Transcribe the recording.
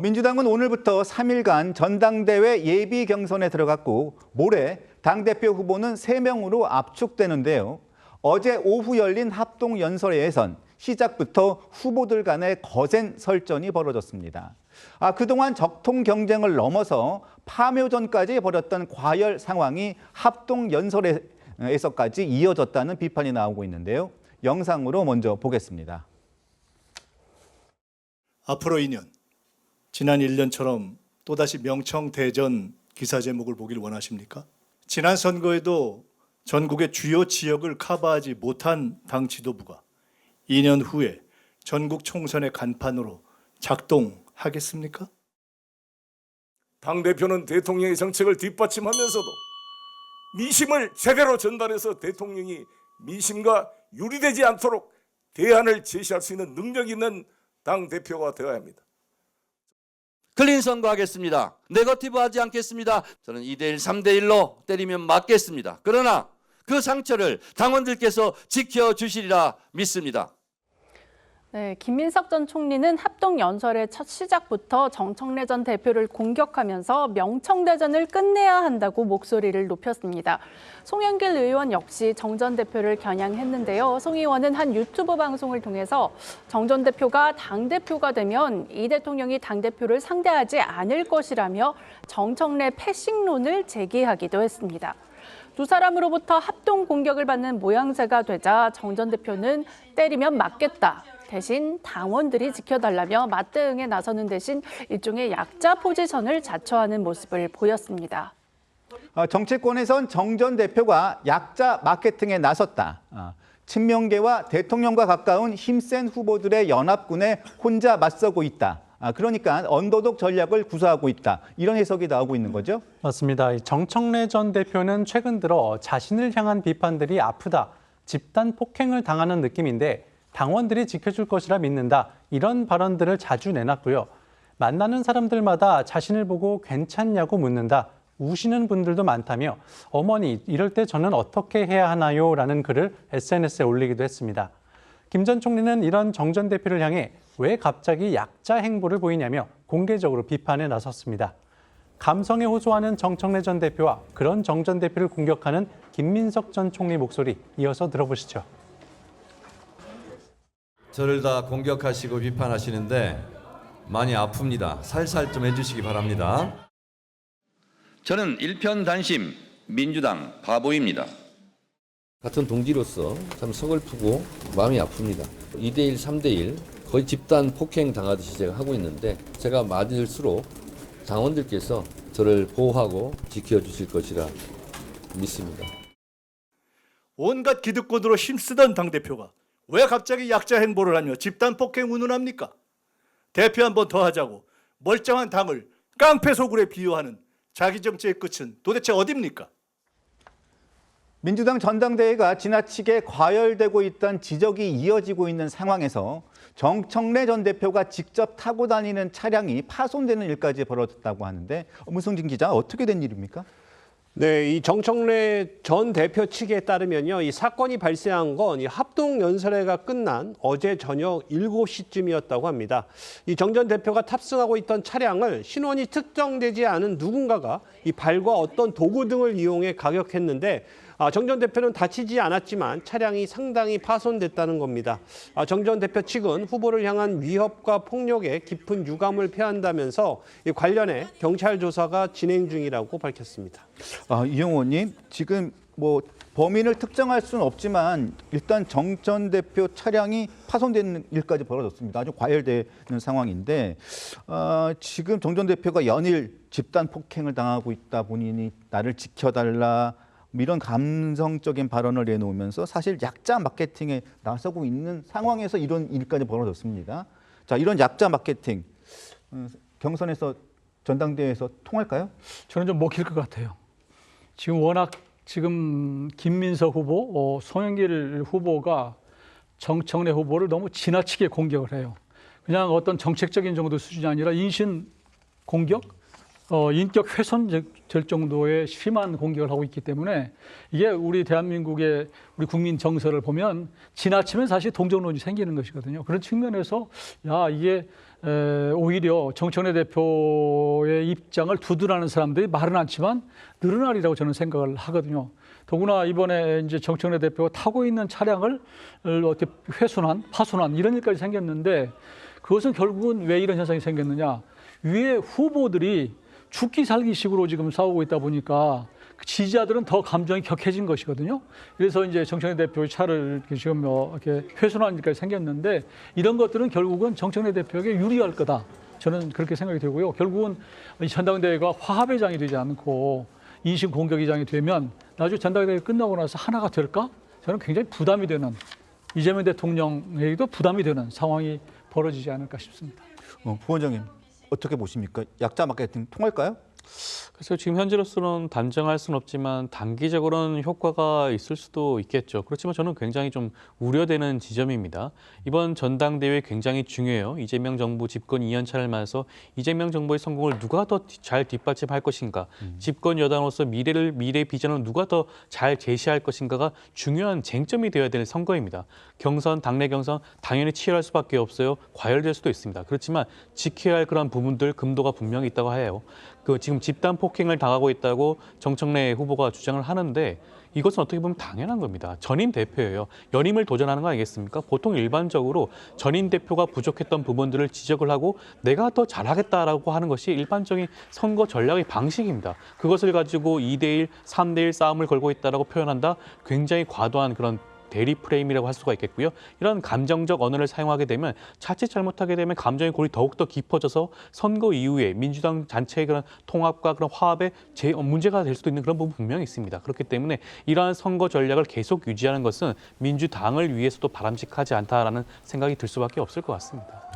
민주당은 오늘부터 3일간 전당대회 예비 경선에 들어갔고 모레 당대표 후보는 3명으로 압축되는데요. 어제 오후 열린 합동연설회에선 시작부터 후보들 간의 거센 설전이 벌어졌습니다. 그동안 적통 경쟁을 넘어서 파묘전까지 벌였던 과열 상황이 합동연설에서까지 이어졌다는 비판이 나오고 있는데요. 영상으로 먼저 보겠습니다. 앞으로 2년, 지난 1년처럼 또다시 명청대전 기사 제목을 보길 원하십니까? 지난 선거에도 전국의 주요 지역을 커버하지 못한 당 지도부가 2년 후에 전국 총선의 간판으로 작동하겠습니까? 당대표는 대통령의 정책을 뒷받침하면서도 민심을 제대로 전달해서 대통령이 민심과 유리되지 않도록 대안을 제시할 수 있는 능력 있는 당대표가 되어야 합니다. 클린 선거하겠습니다. 네거티브 하지 않겠습니다. 저는 2대1, 3대1로 때리면 맞겠습니다. 그러나 그 상처를 당원들께서 지켜주시리라 믿습니다. 네, 김민석 전 총리는 합동연설의 첫 시작부터 정청래 전 대표를 공격하면서 명청대전을 끝내야 한다고 목소리를 높였습니다. 송영길 의원 역시 정 전 대표를 겨냥했는데요. 송 의원은 한 유튜브 방송을 통해서 정 전 대표가 당대표가 되면 이 대통령이 당대표를 상대하지 않을 것이라며 정청래 패싱론을 제기하기도 했습니다. 두 사람으로부터 합동 공격을 받는 모양새가 되자 정 전 대표는 때리면 맞겠다. 대신 당원들이 지켜달라며 맞대응에 나서는 대신 일종의 약자 포지션을 자처하는 모습을 보였습니다. 정치권에선 정 전 대표가 약자 마케팅에 나섰다. 친명계와 대통령과 가까운 힘센 후보들의 연합군에 혼자 맞서고 있다. 그러니까 언더독 전략을 구사하고 있다. 이런 해석이 나오고 있는 거죠? 맞습니다. 정청래 전 대표는 최근 들어 자신을 향한 비판들이 아프다, 집단 폭행을 당하는 느낌인데 당원들이 지켜줄 것이라 믿는다. 이런 발언들을 자주 내놨고요. 만나는 사람들마다 자신을 보고 괜찮냐고 묻는다. 우시는 분들도 많다며 어머니, 이럴 때 저는 어떻게 해야 하나요? 라는 글을 SNS에 올리기도 했습니다. 김 전 총리는 이런 정 전 대표를 향해 왜 갑자기 약자 행보를 보이냐며 공개적으로 비판에 나섰습니다. 감성에 호소하는 정청래 전 대표와 그런 정 전 대표를 공격하는 김민석 전 총리 목소리 이어서 들어보시죠. 저를 다 공격하시고 비판하시는데 많이 아픕니다. 살살 좀 해주시기 바랍니다. 저는 일편단심 민주당 바보입니다. 같은 동지로서 참 서글프고 마음이 아픕니다. 2대1, 3대1 거의 집단 폭행 당하듯이 제가 하고 있는데 제가 맞을수록 당원들께서 저를 보호하고 지켜주실 것이라 믿습니다. 온갖 기득권으로 힘쓰던 당대표가 왜 갑자기 약자 행보를 하며 집단 폭행 운운합니까? 대표 한 번 더 하자고 멀쩡한 당을 깡패 소굴에 비유하는 자기 정치의 끝은 도대체 어디입니까? 민주당 전당대회가 지나치게 과열되고 있다는 지적이 이어지고 있는 상황에서 정청래 전 대표가 직접 타고 다니는 차량이 파손되는 일까지 벌어졌다고 하는데 문성진 기자, 어떻게 된 일입니까? 네, 이 정청래 전 대표 측에 따르면요, 이 사건이 발생한 건 이 합동연설회가 끝난 어제 저녁 7시쯤이었다고 합니다. 이 정 전 대표가 탑승하고 있던 차량을 신원이 특정되지 않은 누군가가 이 발과 어떤 도구 등을 이용해 가격했는데 정 전 대표는 다치지 않았지만 차량이 상당히 파손됐다는 겁니다. 정 전 대표 측은 후보를 향한 위협과 폭력에 깊은 유감을 표한다면서 관련해 경찰 조사가 진행 중이라고 밝혔습니다. 이 의원님, 지금 범인을 특정할 수는 없지만 일단 정 전 대표 차량이 파손되는 일까지 벌어졌습니다. 아주 과열되는 상황인데 지금 정 전 대표가 연일 집단 폭행을 당하고 있다 보니 나를 지켜달라, 이런 감성적인 발언을 내놓으면서 사실 약자 마케팅에 나서고 있는 상황에서 이런 일까지 벌어졌습니다. 자, 이런 약자 마케팅 경선에서 전당대회에서 통할까요? 저는 좀 먹힐 것 같아요. 지금 김민석 후보, 송영길 후보가 정청래 후보를 너무 지나치게 공격을 해요. 그냥 어떤 정책적인 정도 수준이 아니라 인신 공격, 인격 훼손될 정도의 심한 공격을 하고 있기 때문에 이게 우리 대한민국의 우리 국민 정서를 보면 지나치면 사실 동정론이 생기는 것이거든요. 그런 측면에서 이게 오히려 정청래 대표의 입장을 두둔하는 사람들이 말은 않지만 늘어나리라고 저는 생각을 하거든요. 더구나 이번에 이제 정청래 대표가 타고 있는 차량을 어떻게 파손한 이런 일까지 생겼는데 그것은 결국은 왜 이런 현상이 생겼느냐? 위에 후보들이 죽기 살기식으로 지금 싸우고 있다 보니까 지지자들은 더 감정이 격해진 것이거든요. 그래서 이제 정청래 대표의 차를 지금 이렇게 훼손한 일까지 생겼는데 이런 것들은 결국은 정청래 대표에게 유리할 거다. 저는 그렇게 생각이 되고요. 결국은 이 전당대회가 화합의 장이 되지 않고 인신 공격의 장이 되면 나중에 전당대회 끝나고 나서 하나가 될까? 저는 굉장히 부담이 되는 이재명 대통령에게도 부담이 되는 상황이 벌어지지 않을까 싶습니다. 부원장님 어떻게 보십니까? 약자 마케팅 통할까요? 그래서 지금 현재로서는 단정할 수는 없지만 단기적으로는 효과가 있을 수도 있겠죠. 그렇지만 저는 굉장히 좀 우려되는 지점입니다. 이번 전당대회 굉장히 중요해요. 이재명 정부 집권 2년차를 맞아서 이재명 정부의 성공을 누가 더 잘 뒷받침할 것인가, 집권 여당으로서 미래 비전을 누가 더 잘 제시할 것인가가 중요한 쟁점이 되어야 될 선거입니다. 경선, 당내 경선 당연히 치열할 수밖에 없어요. 과열될 수도 있습니다. 그렇지만 지켜야 할 그런 부분들 금도가 분명히 있다고 해요. 지금 집단 폭행을 당하고 있다고 정청래 후보가 주장을 하는데 이것은 어떻게 보면 당연한 겁니다. 전임 대표예요. 연임을 도전하는 거 아니겠습니까? 보통 일반적으로 전임 대표가 부족했던 부분들을 지적을 하고 내가 더 잘하겠다라고 하는 것이 일반적인 선거 전략의 방식입니다. 그것을 가지고 2대1, 3대1 싸움을 걸고 있다라고 표현한다. 굉장히 과도한 그런 대리 프레임이라고 할 수가 있겠고요. 이런 감정적 언어를 사용하게 되면 자칫 잘못하게 되면 감정의 골이 더욱더 깊어져서 선거 이후에 민주당 전체의 그런 통합과 그런 화합에 문제가 될 수도 있는 그런 부분 분명히 있습니다. 그렇기 때문에 이러한 선거 전략을 계속 유지하는 것은 민주당을 위해서도 바람직하지 않다라는 생각이 들 수밖에 없을 것 같습니다.